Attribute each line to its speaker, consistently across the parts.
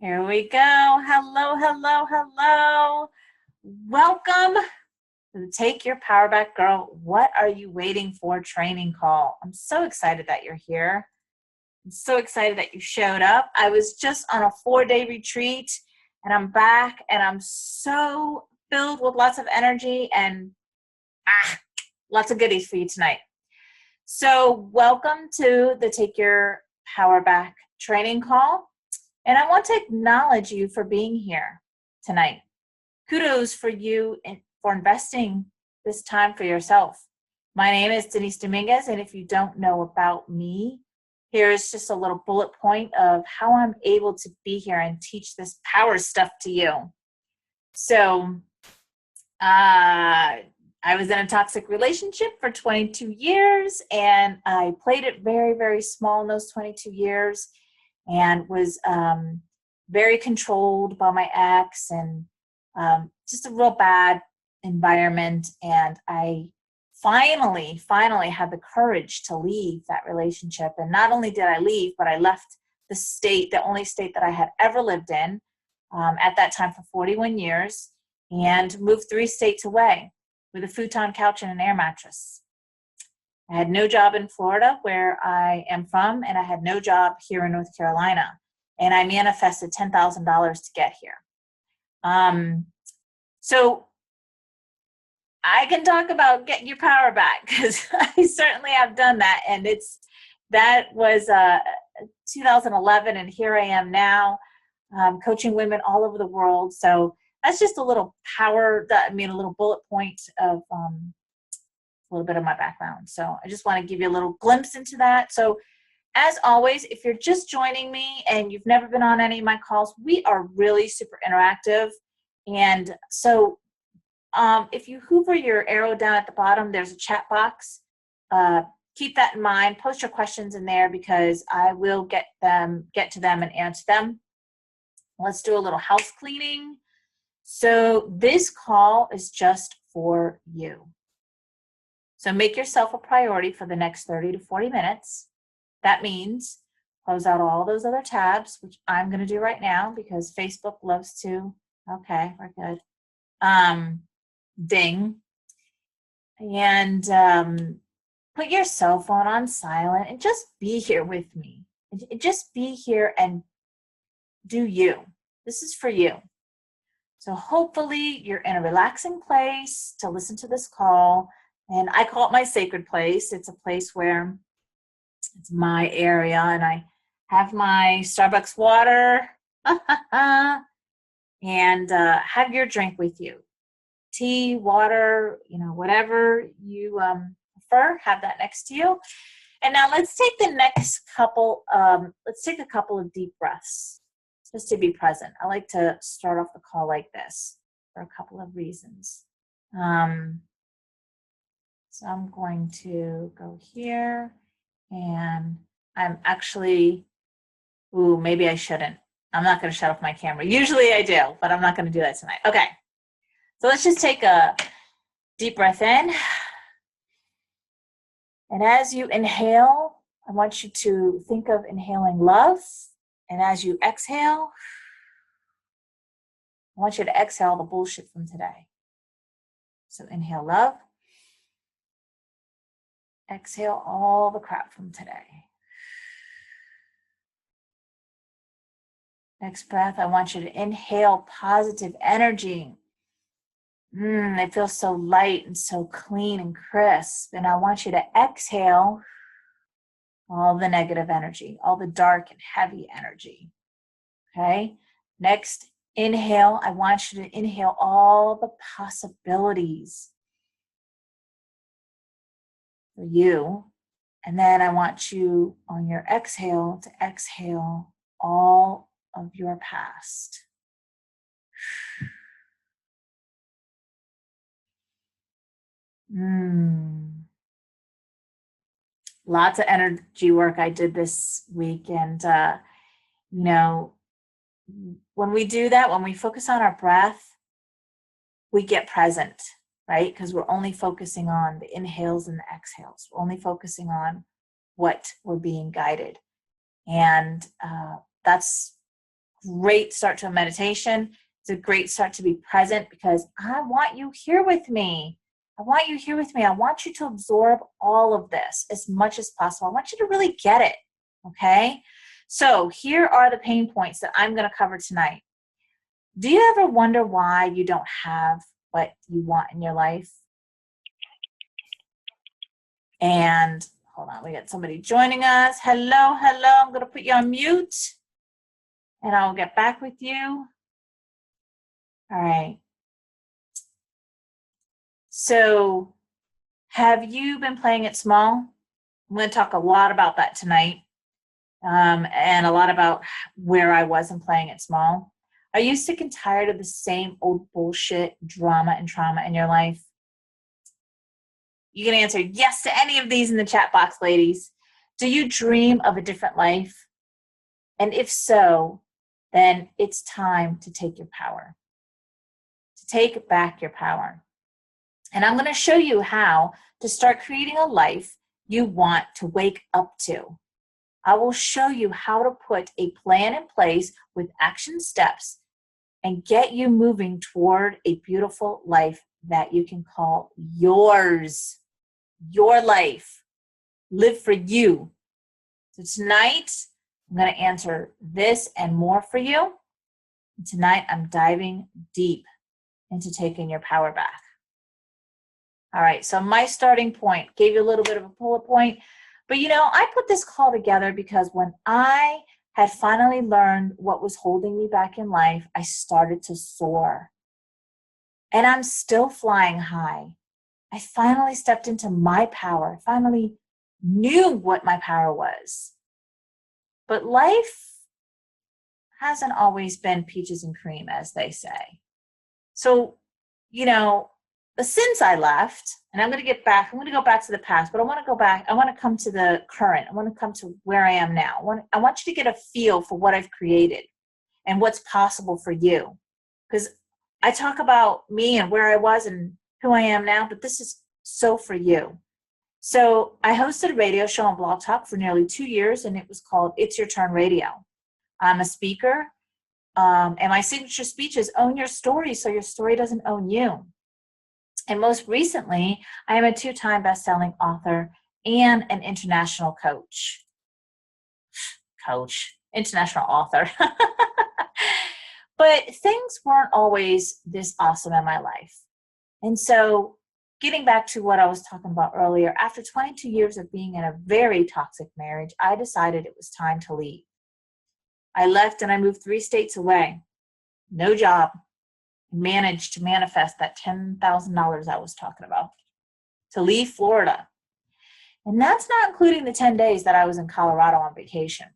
Speaker 1: Here we go. Hello, hello, hello. Welcome to the Take Your Power Back Girl. What are you waiting for training call? I'm so excited that you're here. I'm so excited that you showed up. I was just on a 4-day retreat and I'm back and I'm so filled with lots of energy and lots of goodies for you tonight. So welcome to the Take Your Power Back training call. And I want to acknowledge you for being here tonight. Kudos for you for investing this time for yourself. My name is Denise Dominguez, and if you don't know about me, here's just a little bullet point of how I'm able to be here and teach this power stuff to you. So, I was in a toxic relationship for 22 years, and I played it very, very small in those 22 years. And was very controlled by my ex and just a real bad environment. And I finally had the courage to leave that relationship. And not only did I leave, but I left the state, the only state that I had ever lived in at that time for 41 years, and moved 3 states away with a futon couch and an air mattress. I had no job in Florida, where I am from, and I had no job here in North Carolina. And I manifested $10,000 to get here. So I can talk about getting your power back because I certainly have done that. And that was 2011, and here I am now coaching women all over the world. So that's just a little a little bullet point of a little bit of my background. So I just want to give you a little glimpse into that. So as always, if you're just joining me and you've never been on any of my calls, we are really super interactive. And so if you hover your arrow down at the bottom, there's a chat box. Keep that in mind. Post your questions in there because I will get to them and answer them. Let's do a little house cleaning. So this call is just for you. So make yourself a priority for the next 30 to 40 minutes. That means close out all those other tabs, which I'm going to do right now because Facebook loves to. Okay, we're good. Ding. And put your cell phone on silent and just be here with me. Just be here and do you. This is for you. So hopefully you're in a relaxing place to listen to this call. And I call it my sacred place. It's a place where it's my area, and I have my Starbucks water and have your drink with you. Tea, water, whatever you prefer, have that next to you. And now let's take let's take a couple of deep breaths just to be present. I like to start off the call like this for a couple of reasons. So I'm going to go here, and I'm actually, maybe I shouldn't. I'm not going to shut off my camera. Usually I do, but I'm not going to do that tonight. Okay, so let's just take a deep breath in. And as you inhale, I want you to think of inhaling love. And as you exhale, I want you to exhale the bullshit from today. So inhale love. Exhale all the crap from today. Next breath, I want you to inhale positive energy. It feels so light and so clean and crisp. And I want you to exhale all the negative energy, all the dark and heavy energy. Okay? Next, inhale. I want you to inhale all the possibilities for you. And then I want you on your exhale to exhale all of your past. Lots of energy work I did this week. And, when we do that, when we focus on our breath, we get present, right? Because we're only focusing on the inhales and the exhales. We're only focusing on what we're being guided. And that's great start to a meditation. It's a great start to be present because I want you here with me. I want you here with me. I want you to absorb all of this as much as possible. I want you to really get it, okay? So here are the pain points that I'm going to cover tonight. Do you ever wonder why you don't have what you want in your life? And hold on, we got somebody joining us. Hello, hello. I'm going to put you on mute, and I'll get back with you. All right. So have you been playing it small? I'm going to talk a lot about that tonight, and a lot about where I was in playing it small. Are you sick and tired of the same old bullshit, drama, and trauma in your life? You can answer yes to any of these in the chat box, ladies. Do you dream of a different life? And if so, then it's time to take your power, to take back your power. And I'm going to show you how to start creating a life you want to wake up to. I will show you how to put a plan in place with action steps and get you moving toward a beautiful life that you can call yours. Your life. Live for you. So tonight, I'm going to answer this and more for you. And tonight, I'm diving deep into taking your power back. All right, so my starting point, gave you a little bit of a bullet point, but I put this call together because when I had finally learned what was holding me back in life, I started to soar. And I'm still flying high. I finally stepped into my power, finally knew what my power was. But life hasn't always been peaches and cream, as they say. So, since I left, and I'm going to go back to the past, but I want to come to the current. I want to come to where I am now. I want you to get a feel for what I've created and what's possible for you. Because I talk about me and where I was and who I am now, but this is so for you. So I hosted a radio show on Blog Talk for nearly 2 years, and it was called It's Your Turn Radio. I'm a speaker, and my signature speech is own your story so your story doesn't own you. And most recently, I am a 2-time best-selling author and an international international author. But things weren't always this awesome in my life. And so getting back to what I was talking about earlier, after 22 years of being in a very toxic marriage, I decided it was time to leave. I left and I moved 3 states away. No job. Managed to manifest that $10,000 I was talking about to leave Florida. And that's not including the 10 days that I was in Colorado on vacation.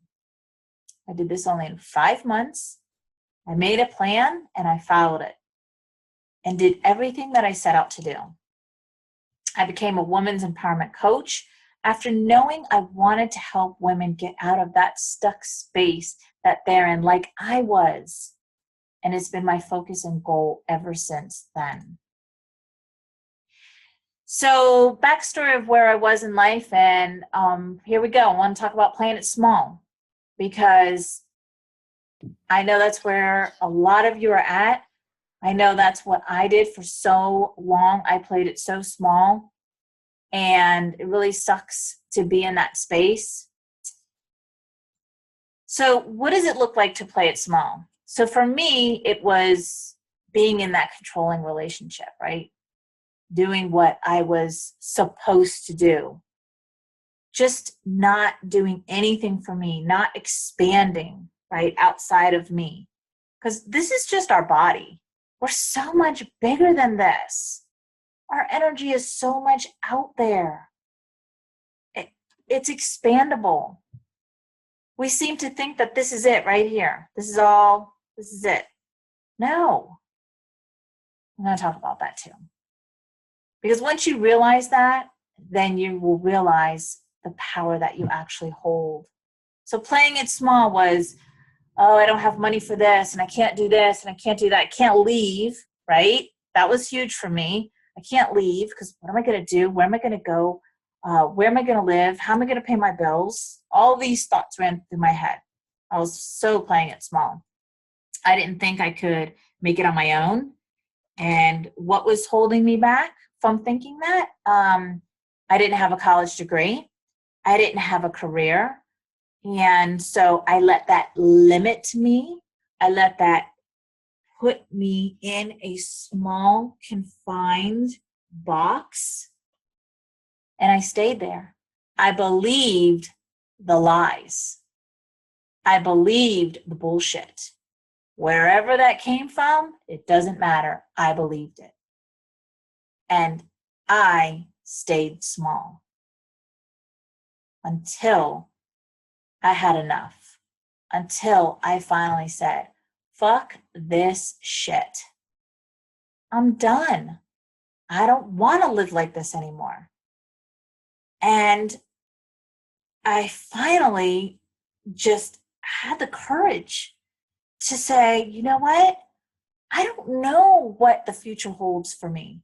Speaker 1: I did this only in 5 months. I made a plan and I followed it and did everything that I set out to do. I became a women's empowerment coach after knowing I wanted to help women get out of that stuck space that they're in, like I was. And it's been my focus and goal ever since then. So backstory of where I was in life, and here we go. I want to talk about playing it small because I know that's where a lot of you are at. I know that's what I did for so long. I played it so small, and it really sucks to be in that space. So what does it look like to play it small? So for me, it was being in that controlling relationship, right? Doing what I was supposed to do. Just not doing anything for me, not expanding, right, outside of me. Because this is just our body. We're so much bigger than this. Our energy is so much out there. It's expandable. We seem to think that this is it right here. This is it. No. I'm going to talk about that too. Because once you realize that, then you will realize the power that you actually hold. So playing it small was, oh, I don't have money for this, and I can't do this, and I can't do that. I can't leave, right? That was huge for me. I can't leave because what am I going to do? Where am I going to go? Where am I going to live? How am I going to pay my bills? All these thoughts ran through my head. I was so playing it small. I didn't think I could make it on my own. And what was holding me back from thinking that? I didn't have a college degree. I didn't have a career. And so I let that limit me. I let that put me in a small, confined box. And I stayed there. I believed the lies. I believed the bullshit. Wherever that came from, it doesn't matter. I believed it. And I stayed small until I had enough, until I finally said, fuck this shit. I'm done. I don't want to live like this anymore. And I finally just had the courage to say, you know what? I don't know what the future holds for me.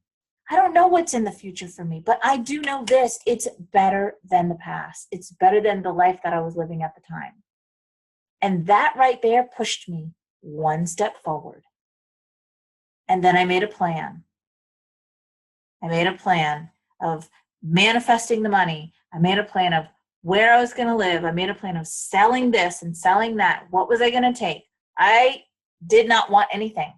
Speaker 1: I don't know what's in the future for me, but I do know this. It's better than the past. It's better than the life that I was living at the time. And that right there pushed me one step forward. And then I made a plan. I made a plan of manifesting the money. I made a plan of where I was going to live. I made a plan of selling this and selling that. What was I going to take? I did not want anything.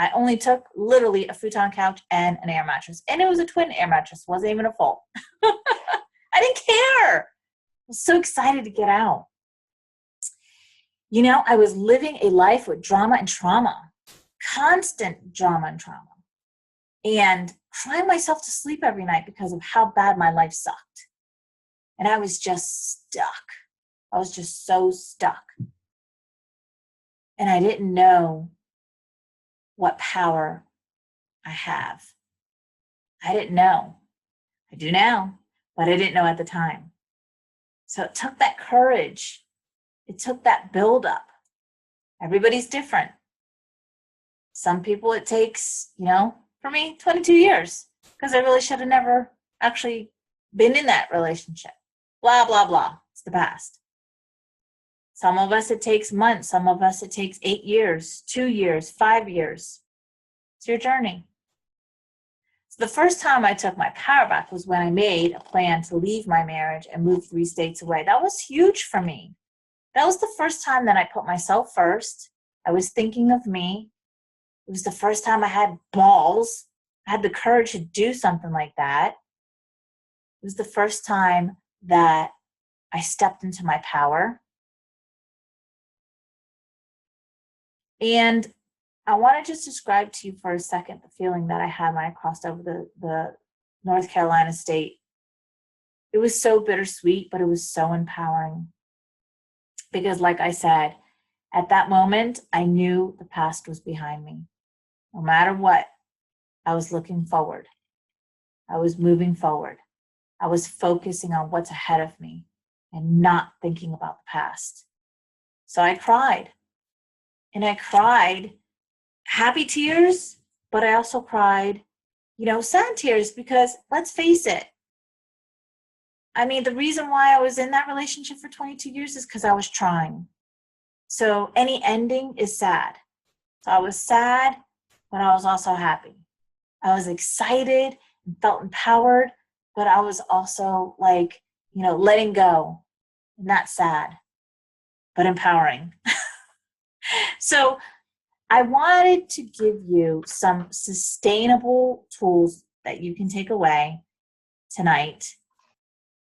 Speaker 1: I only took literally a futon couch and an air mattress. And it was a twin air mattress. It wasn't even a full. I didn't care. I was so excited to get out. You know, I was living a life with drama and trauma. Constant drama and trauma. And crying myself to sleep every night because of how bad my life sucked. And I was just stuck. I was just so stuck. And I didn't know what power I have. I didn't know. I do now, but I didn't know at the time. So it took that courage. It took that buildup. Everybody's different. Some people it takes, for me, 22 years, because I really should have never actually been in that relationship. Blah, blah, blah. It's the past. Some of us it takes months. Some of us it takes 8 years, 2 years, 5 years. It's your journey. So the first time I took my power back was when I made a plan to leave my marriage and move 3 states away. That was huge for me. That was the first time that I put myself first. I was thinking of me. It was the first time I had balls. I had the courage to do something like that. It was the first time that I stepped into my power. And I want to just describe to you for a second the feeling that I had when I crossed over the North Carolina state. It was so bittersweet, but it was so empowering. Because like I said, at that moment, I knew the past was behind me. No matter what, I was looking forward. I was moving forward. I was focusing on what's ahead of me and not thinking about the past. So I cried. And I cried happy tears, but I also cried, sad tears, because let's face it. I mean, the reason why I was in that relationship for 22 years is because I was trying. So any ending is sad. So I was sad, but I was also happy. I was excited and felt empowered, but I was also letting go. Not sad, but empowering. So I wanted to give you some sustainable tools that you can take away tonight.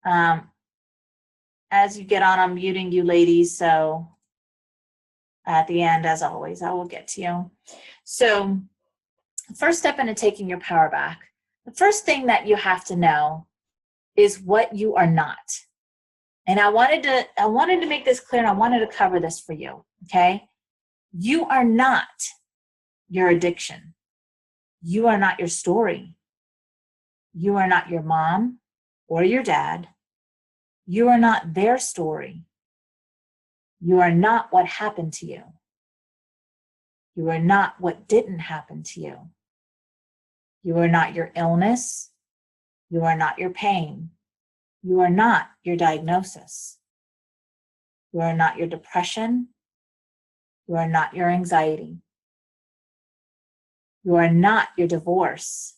Speaker 1: As you get on, I'm muting you ladies, so at the end, as always, I will get to you. So first step into taking your power back. The first thing that you have to know is what you are not. And I wanted to make this clear, and I wanted to cover this for you, okay? You are not your addiction. You are not your story. You are not your mom or your dad. You are not their story. You are not what happened to you. You are not what didn't happen to you. You are not your illness. You are not your pain. You are not your diagnosis. You are not your depression. You are not your anxiety. You are not your divorce.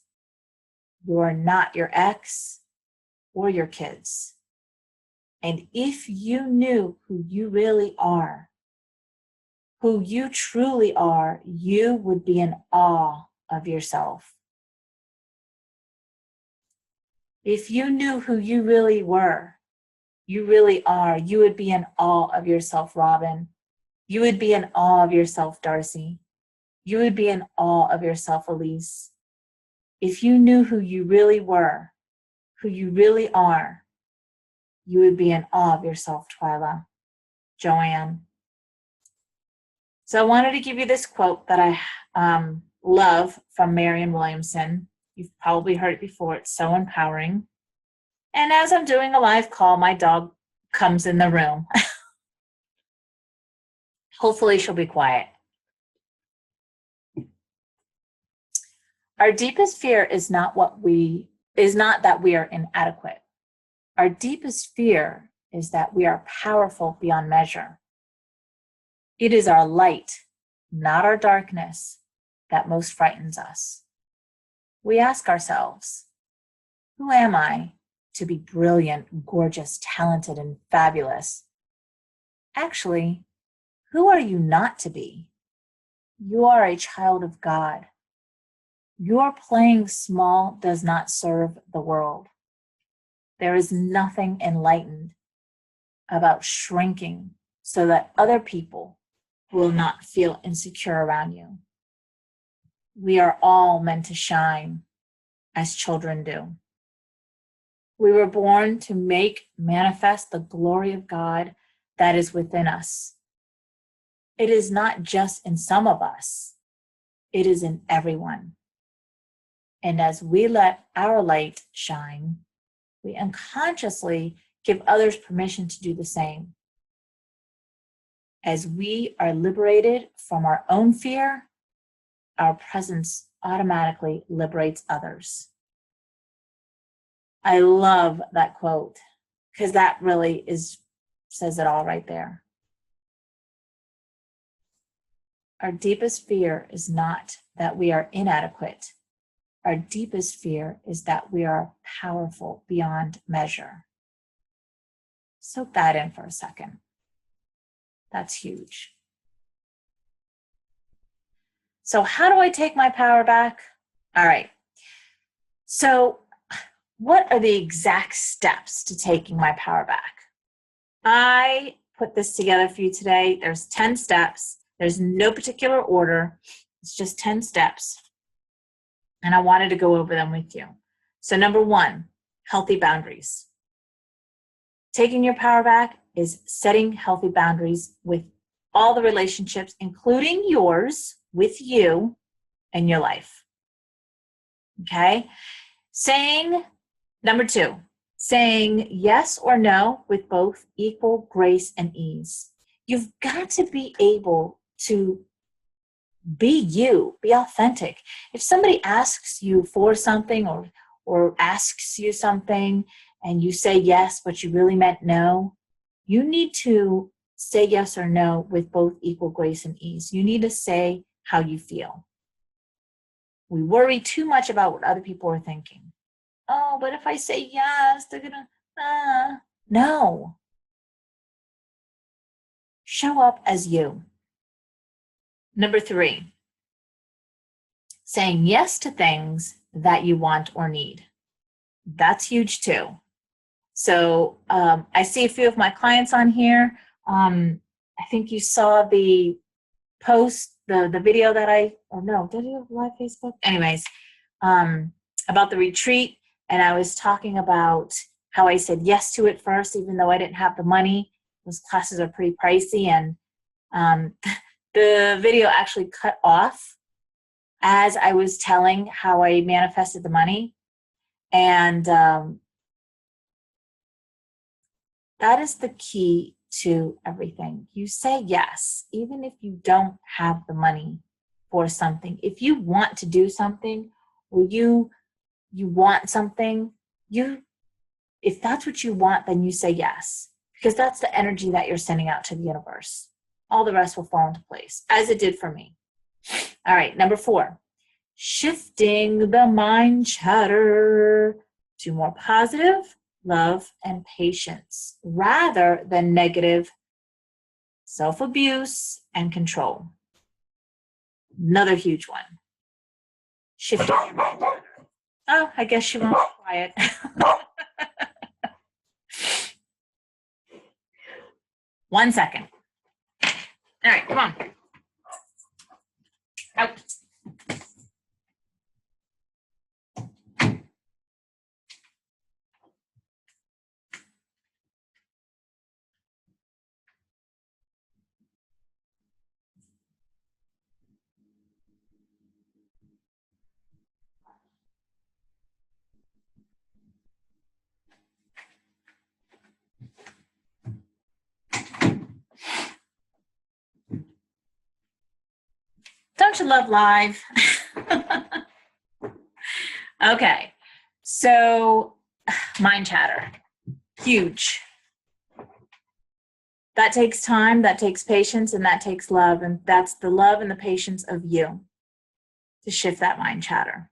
Speaker 1: You are not your ex or your kids. And if you knew who you really are, who you truly are, you would be in awe of yourself. If you knew who you really were, you really are, you would be in awe of yourself, Robin. You would be in awe of yourself, Darcy. You would be in awe of yourself, Elise. If you knew who you really were, who you really are, you would be in awe of yourself, Twyla, Joanne. So I wanted to give you this quote that I love from Marianne Williamson. You've probably heard it before. It's so empowering. And as I'm doing a live call, my dog comes in the room. Hopefully she'll be quiet. Our deepest fear is not that we are inadequate. Our deepest fear is that we are powerful beyond measure. It is our light, not our darkness, that most frightens us. We ask ourselves, who am I to be brilliant, gorgeous, talented, and fabulous? Actually, who are you not to be? You are a child of God. Your playing small does not serve the world. There is nothing enlightened about shrinking so that other people will not feel insecure around you. We are all meant to shine as children do. We were born to make manifest the glory of God that is within us. It is not just in some of us, it is in everyone. And as we let our light shine, we unconsciously give others permission to do the same. As we are liberated from our own fear, our presence automatically liberates others. I love that quote because that really says it all right there. Our deepest fear is not that we are inadequate. Our deepest fear is that we are powerful beyond measure. Soak that in for a second. That's huge. So how do I take my power back? All right. So what are the exact steps to taking my power back? I put this together for you today. There's 10 steps. There's no particular order. It's just 10 steps. And I wanted to go over them with you. So number 1, healthy boundaries. Taking your power back is setting healthy boundaries with all the relationships, including yours, with you and your life. Okay? Number 2, saying yes or no with both equal grace and ease. You've got to be able to be you, be authentic. If somebody asks you for something or asks you something and you say yes, but you really meant no, you need to say yes or no with both equal grace and ease. You need to say how you feel. We worry too much about what other people are thinking. Oh, but if I say yes, they're gonna, no. Show up as you. Number 3, saying yes to things that you want or need. That's huge too. So I see a few of my clients on here. I think you saw the post, the video that did you have live Facebook? Anyways, about the retreat. And I was talking about how I said yes to it first, even though I didn't have the money. Those classes are pretty pricey. And the video actually cut off as I was telling how I manifested the money. And that is the key to everything. You say yes, even if you don't have the money for something. If you want to do something or you want something, if that's what you want, then you say yes, because that's the energy that you're sending out to the universe. all the rest will fall into place, as it did for me. All right, number 4, shifting the mind chatter to more positive, love, and patience, rather than negative self-abuse and control. Another huge one. Shifting your mind chatter. Oh, I guess she wants quiet. One second. All right, come on. Out. Don't you love live? Okay, so mind chatter, huge. That takes time, that takes patience, and that takes love. And that's the love and the patience of you to shift that mind chatter.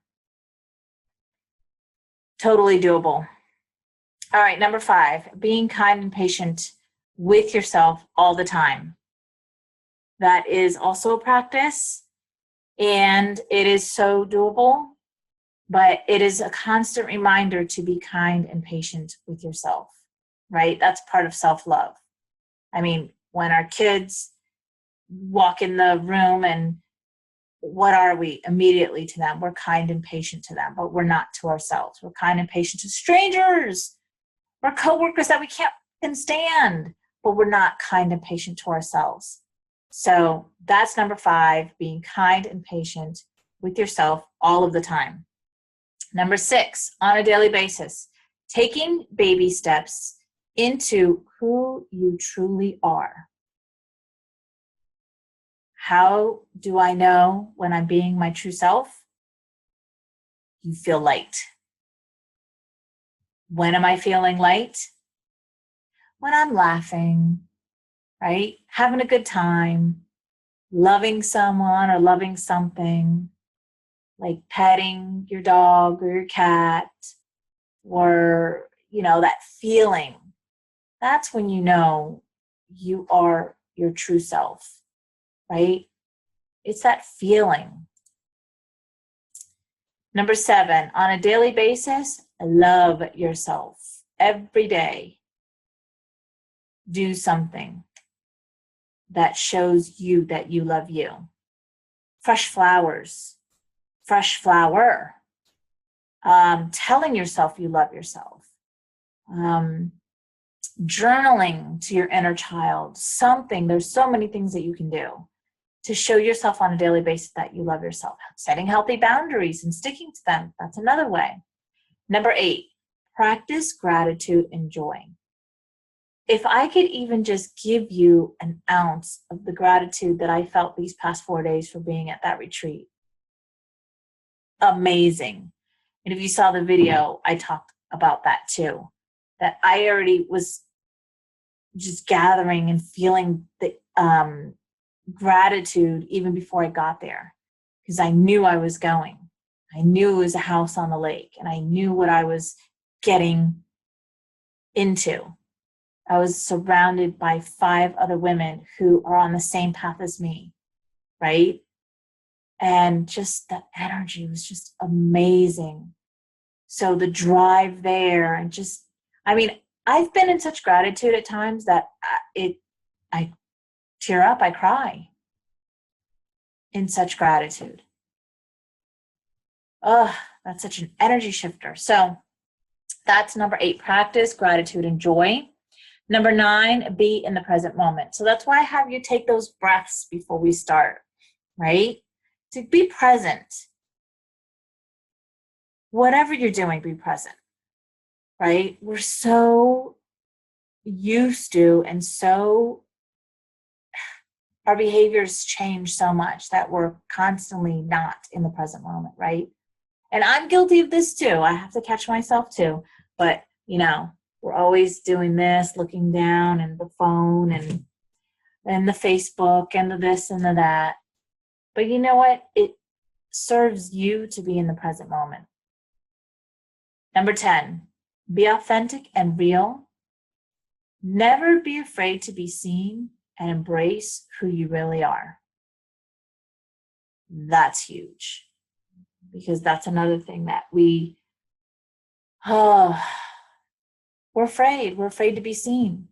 Speaker 1: Totally doable. All right, number 5, being kind and patient with yourself all the time. That is also a practice, and it is so doable, but it is a constant reminder to be kind and patient with yourself, right? That's part of self-love. I mean, when our kids walk in the room, and what are we immediately to them? We're kind and patient to them, but we're not to ourselves. We're kind and patient to strangers. We're coworkers that we can't stand, but we're not kind and patient to ourselves. So that's number 5, being kind and patient with yourself all of the time. Number 6, on a daily basis, taking baby steps into who you truly are. How do I know when I'm being my true self? You feel light. When am I feeling light? When I'm laughing, right? Having a good time, loving someone or loving something, like petting your dog or your cat, or, that feeling. That's when you know you are your true self, right? It's that feeling. Number 7, on a daily basis, love yourself. Every day, do something that shows you that you love you. Fresh flowers, fresh flower, telling yourself you love yourself, journaling to your inner child, something. There's so many things that you can do to show yourself on a daily basis that you love yourself. Setting healthy boundaries and sticking to them, that's another way. Number 8, practice gratitude and joy. If I could even just give you an ounce of the gratitude that I felt these past 4 days for being at that retreat, amazing. And if you saw the video, I talked about that too, that I already was just gathering and feeling the gratitude even before I got there, because I knew I was going. I knew it was a house on the lake, and I knew what I was getting into. I was surrounded by 5 other women who are on the same path as me, right? And just the energy was just amazing. So the drive there, and just, I've been in such gratitude at times that I tear up, I cry in such gratitude. Oh, that's such an energy shifter. So that's number 8, practice gratitude and joy. Number 9, be in the present moment. So that's why I have you take those breaths before we start, right? To be present. Whatever you're doing, be present, right? We're so used to, and so our behaviors change so much that we're constantly not in the present moment, right? And I'm guilty of this too. I have to catch myself too. But, we're always doing this, looking down and the phone. And and the Facebook and the this and the that. But you know what? It serves you to be in the present moment. Number 10, be authentic and real. Never be afraid to be seen and embrace who you really are. That's huge, because that's another thing that we're afraid. We're afraid to be seen.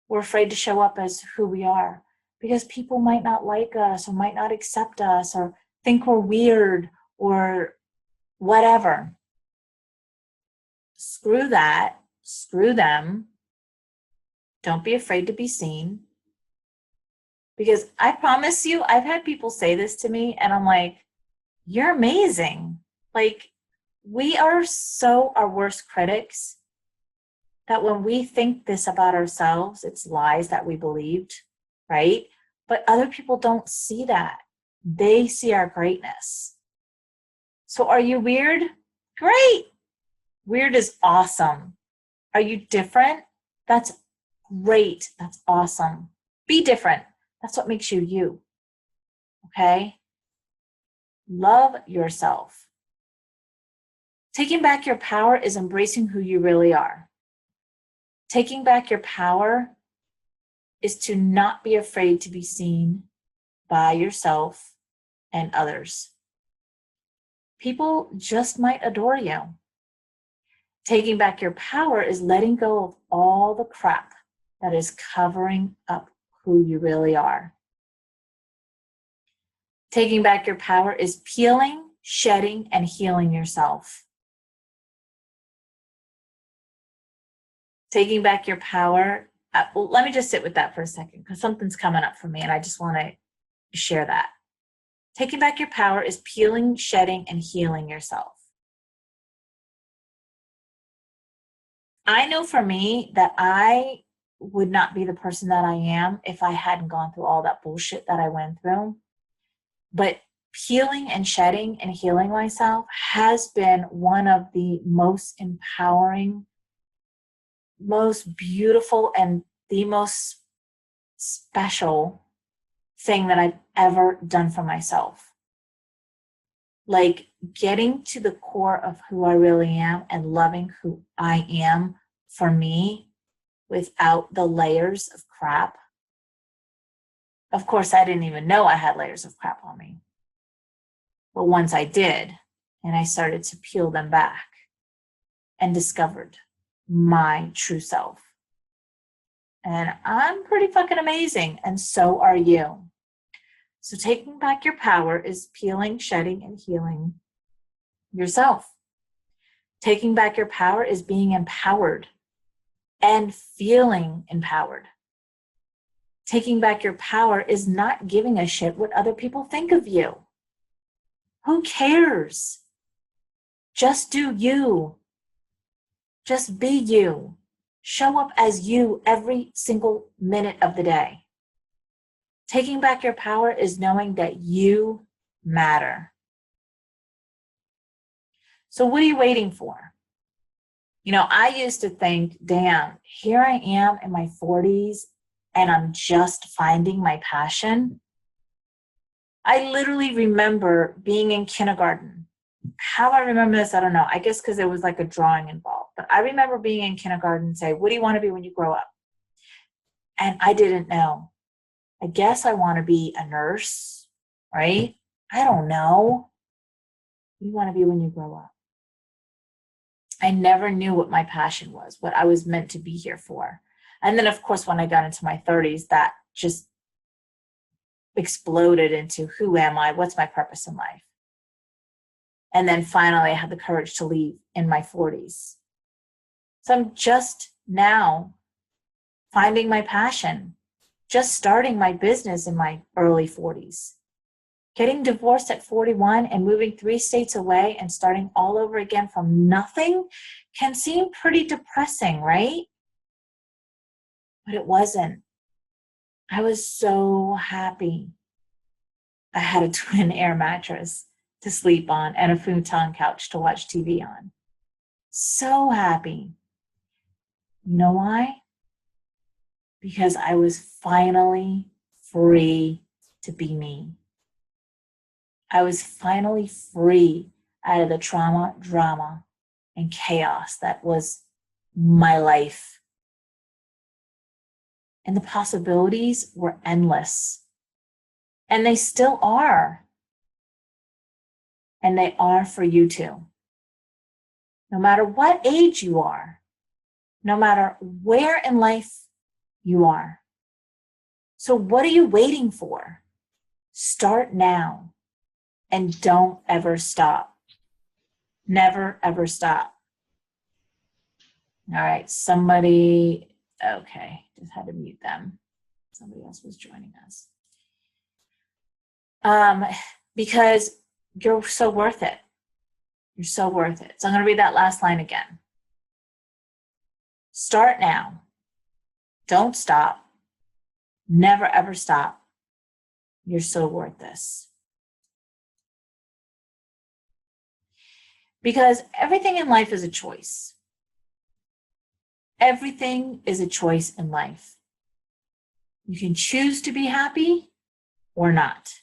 Speaker 1: We're afraid to show up as who we are because people might not like us or might not accept us or think we're weird or whatever. Screw that. Screw them. Don't be afraid to be seen. Because I promise you, I've had people say this to me and I'm like, you're amazing. Like, we are so our worst critics that when we think this about ourselves, it's lies that we believed, right? But other people don't see that. They see our greatness. So are you weird? Great. Weird is awesome. Are you different? That's great. That's awesome. Be different. That's what makes you you. Okay? Love yourself. Taking back your power is embracing who you really are. Taking back your power is to not be afraid to be seen by yourself and others. People just might adore you. Taking back your power is letting go of all the crap that is covering up who you really are. Taking back your power is peeling, shedding, and healing yourself. Taking back your power, well, let me just sit with that for a second because something's coming up for me and I just want to share that. Taking back your power is peeling, shedding, and healing yourself. I know for me that I would not be the person that I am if I hadn't gone through all that bullshit that I went through. But peeling and shedding and healing myself has been one of the most empowering, most beautiful, and the most special thing that I've ever done for myself. Like getting to the core of who I really am and loving who I am for me without the layers of crap. Of course, I didn't even know I had layers of crap on me. But once I did, and I started to peel them back and discovered my true self. And I'm pretty fucking amazing, and so are you. So taking back your power is peeling, shedding, and healing yourself. Taking back your power is being empowered and feeling empowered. Taking back your power is not giving a shit what other people think of you. Who cares? Just do you. Just be you. Show up as you every single minute of the day. Taking back your power is knowing that you matter. So what are you waiting for? You know, I used to think, damn, here I am in my 40s and I'm just finding my passion. I literally remember being in kindergarten. How I remember this, I don't know. I guess because there was like a drawing involved. But I remember being in kindergarten and say, what do you want to be when you grow up? And I didn't know. I guess I want to be a nurse, right? I don't know. What do you want to be when you grow up? I never knew what my passion was, what I was meant to be here for. And then, of course, when I got into my 30s, that just exploded into who am I? What's my purpose in life? And then finally, I had the courage to leave in my 40s. So I'm just now finding my passion, just starting my business in my early 40s. Getting divorced at 41 and moving 3 states away and starting all over again from nothing can seem pretty depressing, right? But it wasn't. I was so happy. I had a twin air mattress to sleep on and a futon couch to watch TV on. So happy. You know why? because I was finally free to be me. I was finally free out of the trauma, drama, and chaos that was my life. And the possibilities were endless. And they still are. And they are for you too. No matter what age you are, no matter where in life you are. So what are you waiting for? Start now and don't ever stop. Never, ever stop. All right, okay, just had to mute them. Somebody else was joining us. Because you're so worth it. You're so worth it. So I'm going to read that last line again. Start now. Don't stop. Never, ever stop. You're so worth this. Because everything in life is a choice. Everything is a choice in life. You can choose to be happy or not.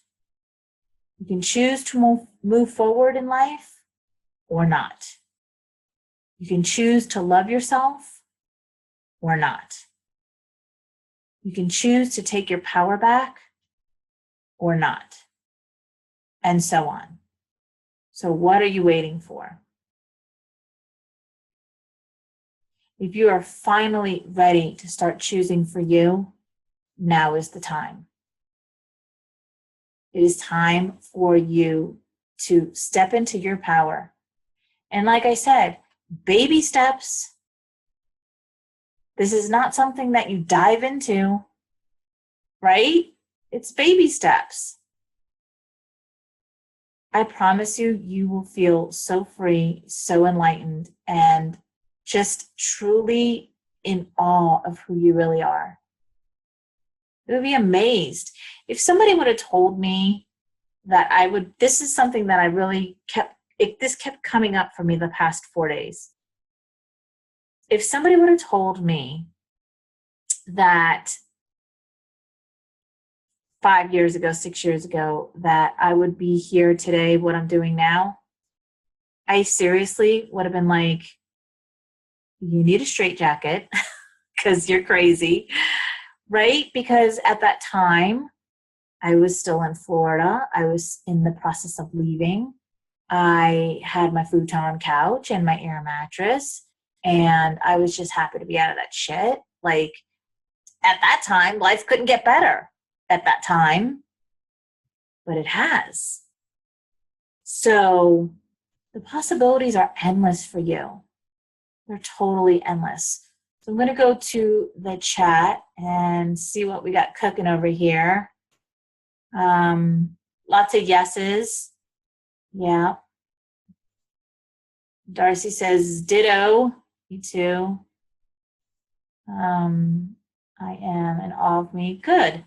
Speaker 1: You can choose to move forward in life or not. You can choose to love yourself or not. You can choose to take your power back or not, and so on. So what are you waiting for? If you are finally ready to start choosing for you, now is the time. It is time for you to step into your power. And like I said, baby steps. This is not something that you dive into, right? It's baby steps. I promise you, you will feel so free, so enlightened, and just truly in awe of who you really are. You would be amazed. If somebody would have told me that this is something that I really this kept coming up for me the past 4 days. If somebody would have told me that 5 years ago, 6 years ago, that I would be here today, what I'm doing now, I seriously would have been like, you need a straitjacket because you're crazy, right? Because at that time, I was still in Florida. I was in the process of leaving. I had my futon couch and my air mattress, and I was just happy to be out of that shit. Like, at that time, life couldn't get better at that time, but it has. So the possibilities are endless for you. They're totally endless. So I'm going to go to the chat and see what we got cooking over here. Lots of yeses. Yeah. Darcy says, ditto. Me too. I am in awe of me. Good.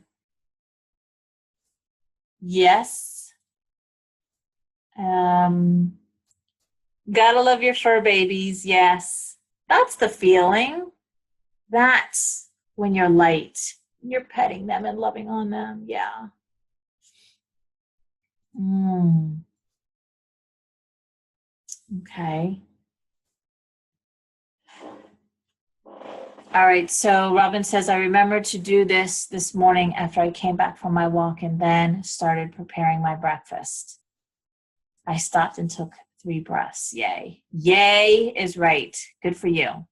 Speaker 1: Yes. Gotta love your fur babies. Yes. That's the feeling. That's when you're light. You're petting them and loving on them. Yeah. Okay. All right, so Robin says, I remembered to do this morning after I came back from my walk and then started preparing my breakfast. I stopped and took 3 breaths. Yay. Yay is right. Good for you.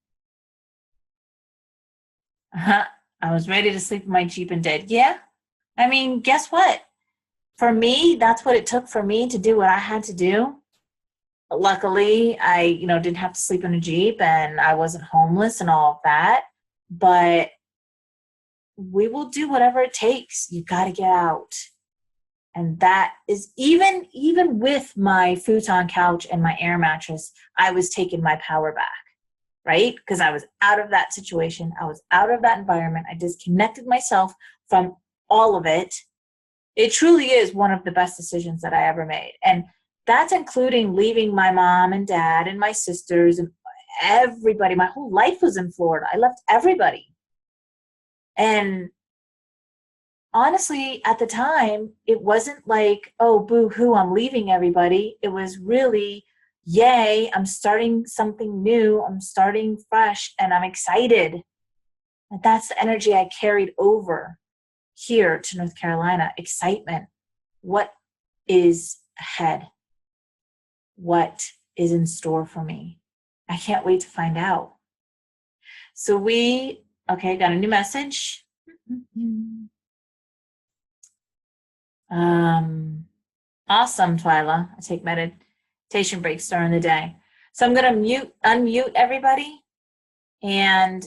Speaker 1: I was ready to sleep in my Jeep and did. Yeah. I mean, guess what? For me, that's what it took for me to do what I had to do. Luckily, I, didn't have to sleep in a Jeep and I wasn't homeless and all of that. But we will do whatever it takes. You got to get out. And that is even with my futon couch and my air mattress, I was taking my power back, right? Because I was out of that situation. I was out of that environment. I disconnected myself from all of it. It truly is one of the best decisions that I ever made. And that's including leaving my mom and dad and my sisters and everybody. My whole life was in Florida. I left everybody. And honestly, at the time, it wasn't like, oh, boo hoo, I'm leaving everybody. It was really, yay, I'm starting something new. I'm starting fresh and I'm excited. And that's the energy I carried over here to North Carolina. Excitement. What is ahead? What is in store for me? I can't wait to find out. So okay, got a new message. Awesome, Twyla. I take meditation breaks during the day. So I'm going to unmute everybody. And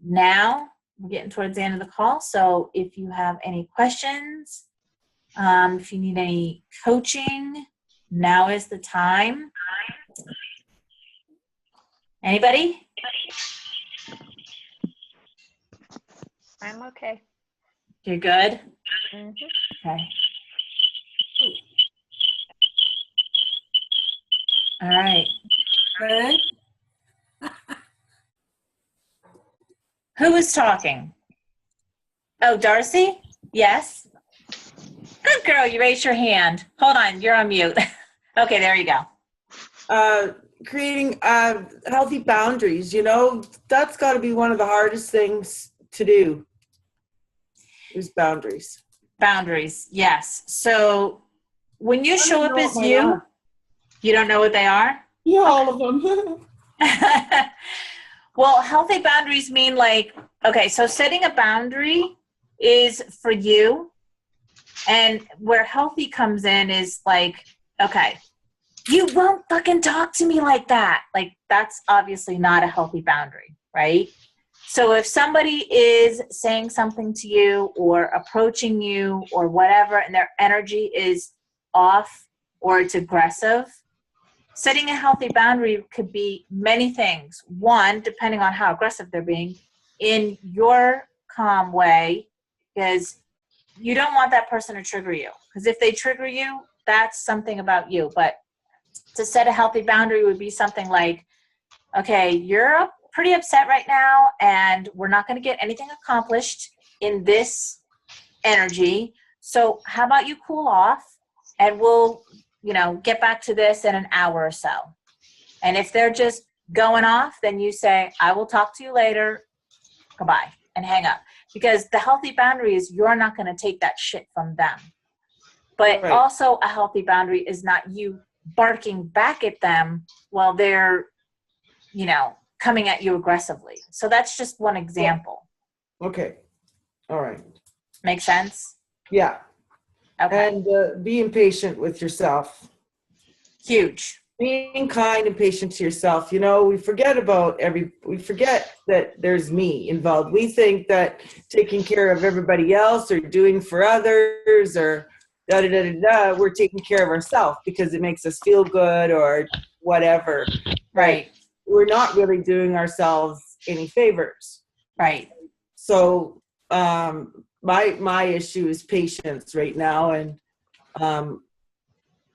Speaker 1: now we're getting towards the end of the call. So if you have any questions, if you need any coaching, now is the time. Anybody?
Speaker 2: I'm okay.
Speaker 1: You're good?
Speaker 2: Mm-hmm.
Speaker 1: Okay. All right.
Speaker 3: Good.
Speaker 1: Who is talking? Oh, Darcy? Yes? Good girl, you raised your hand. Hold on, you're on mute. Okay, there you go.
Speaker 3: Creating healthy boundaries, that's got to be one of the hardest things to do, is boundaries.
Speaker 1: Boundaries, yes. So when you show up as you don't know what they are?
Speaker 3: Yeah, all of them.
Speaker 1: Well, healthy boundaries mean okay, so setting a boundary is for you. And where healthy comes in is okay, you won't fucking talk to me like that. That's obviously not a healthy boundary, right? So if somebody is saying something to you or approaching you or whatever, and their energy is off or it's aggressive, setting a healthy boundary could be many things. One, depending on how aggressive they're being, in your calm way, because you don't want that person to trigger you. Because if they trigger you, that's something about you. But to set a healthy boundary would be something like, okay, you're pretty upset right now, and we're not going to get anything accomplished in this energy. So how about you cool off, and we'll, get back to this in an hour or so. And if they're just going off, then you say, I will talk to you later. Goodbye, and hang up. Because the healthy boundary is you're not going to take that shit from them. But
Speaker 3: Right.
Speaker 1: Also a healthy boundary is not you barking back at them while they're, coming at you aggressively. So that's just one example.
Speaker 3: Okay. All right.
Speaker 1: Make sense?
Speaker 3: Yeah.
Speaker 1: Okay.
Speaker 3: And being patient with yourself.
Speaker 1: Huge.
Speaker 3: Being kind and patient to yourself. We forget that there's me involved. We think that taking care of everybody else or doing for others or we're taking care of ourselves because it makes us feel good or whatever.
Speaker 1: Right.
Speaker 3: We're not really doing ourselves any favors.
Speaker 1: Right.
Speaker 3: So my issue is patience right now, and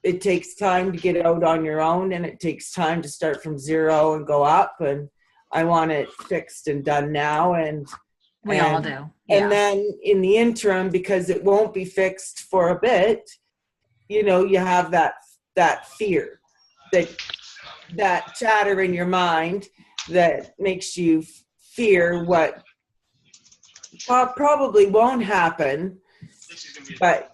Speaker 3: it takes time to get out on your own, and it takes time to start from zero and go up, and I want it fixed and done now. And
Speaker 1: we all do. Yeah.
Speaker 3: And then in the interim, because it won't be fixed for a bit, you have that fear, that chatter in your mind that makes you fear what probably won't happen, but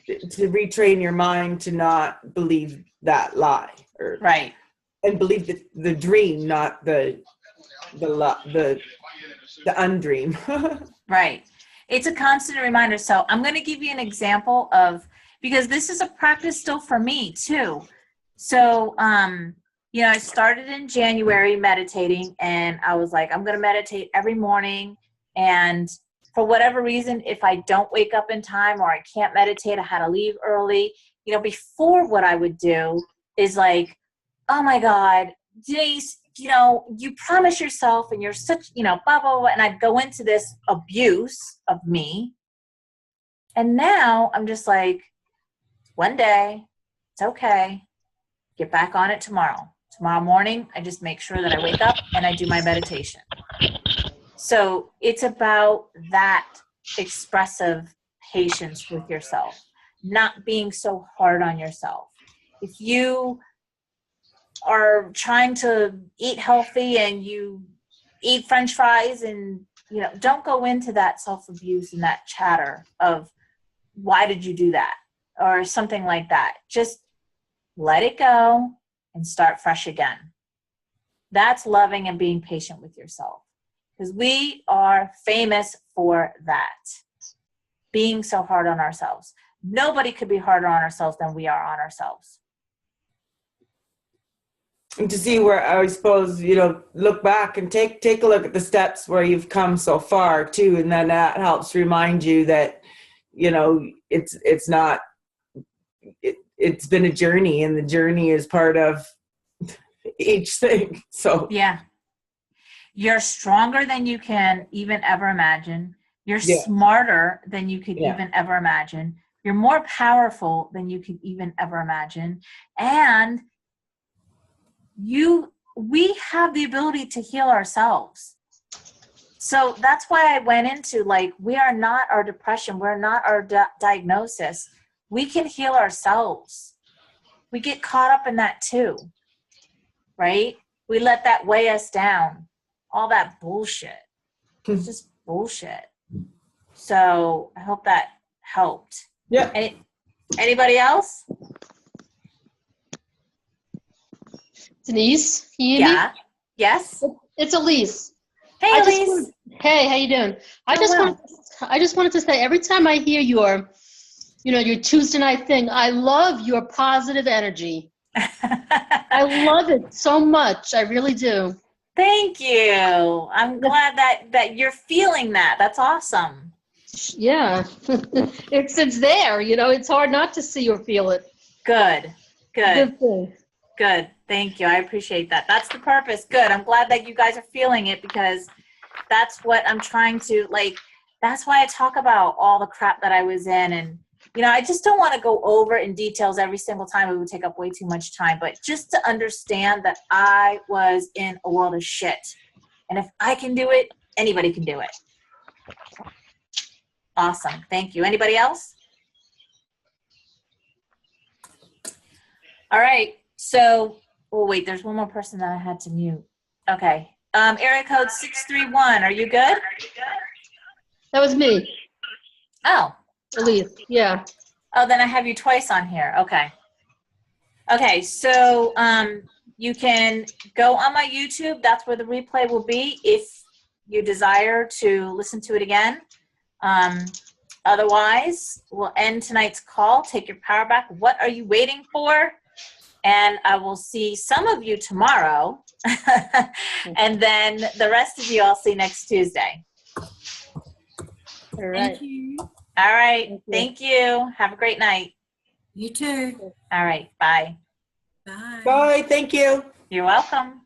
Speaker 3: to retrain your mind to not believe that lie,
Speaker 1: right,
Speaker 3: and believe the dream, not the undream.
Speaker 1: Right. It's a constant reminder. So I'm going to give you an example because this is a practice still for me too. So, I started in January meditating, and I was like, I'm going to meditate every morning. And for whatever reason, if I don't wake up in time or I can't meditate, I had to leave early. Before, what I would do is like, oh my God, Denise, you promise yourself and you're such, blah, blah, blah. And I'd go into this abuse of me. And now I'm just like, one day, it's okay. Get back on it tomorrow. Tomorrow morning, I just make sure that I wake up and I do my meditation. So it's about that expressive patience with yourself, not being so hard on yourself. If you are trying to eat healthy and you eat French fries and, don't go into that self-abuse and that chatter of, why did you do that? Or something like that. Just let it go and start fresh again. That's loving and being patient with yourself. Because we are famous for that. Being so hard on ourselves. Nobody could be harder on ourselves than we are on ourselves.
Speaker 3: And to see where, I suppose, look back and take a look at the steps where you've come so far too. And then that helps remind you that, it's not, it's been a journey, and the journey is part of each thing. So
Speaker 1: yeah, you're stronger than you can even ever imagine. You're smarter than you could even ever imagine. You're more powerful than you could even ever imagine. And we have the ability to heal ourselves. So that's why I went into, we are not our depression. We're not our diagnosis. We can heal ourselves. We get caught up in that too, right? We let that weigh us down. All that bullshit. It's just bullshit. So I hope that helped.
Speaker 3: Yeah.
Speaker 1: Anybody else?
Speaker 4: Denise, can you hear me?
Speaker 1: Yeah. Yes.
Speaker 4: It's Elise.
Speaker 1: Hey, Elise.
Speaker 4: Hey, how you doing? I just wanted to say, every time I hear your Tuesday night thing, I love your positive energy. I love it so much. I really do.
Speaker 1: Thank you. I'm glad that you're feeling that. That's awesome.
Speaker 4: Yeah. It's there, it's hard not to see or feel it.
Speaker 1: Good.
Speaker 4: Good thing.
Speaker 1: Good. Thank you. I appreciate that. That's the purpose. Good. I'm glad that you guys are feeling it, because that's what I'm trying to, that's why I talk about all the crap that I was in. And, I just don't want to go over in details every single time. It would take up way too much time. But just to understand that I was in a world of shit. And if I can do it, anybody can do it. Awesome. Thank you. Anybody else? All right. So, wait, there's one more person that I had to mute. Okay. Area code 631. Are you good?
Speaker 4: That was me,
Speaker 1: Oh.
Speaker 4: Elise. Yeah.
Speaker 1: Oh, then I have you twice on here. Okay. Okay. So, you can go on my YouTube. That's where the replay will be if you desire to listen to it again. Otherwise, we'll end tonight's call. Take your power back. What are you waiting for? And I will see some of you tomorrow. And then the rest of you I'll see next Tuesday.
Speaker 4: All right.
Speaker 5: Thank you.
Speaker 1: All right. Thank you. Have a great night.
Speaker 5: You too.
Speaker 1: All right. Bye.
Speaker 5: Bye.
Speaker 3: bye. Thank you.
Speaker 1: You're welcome.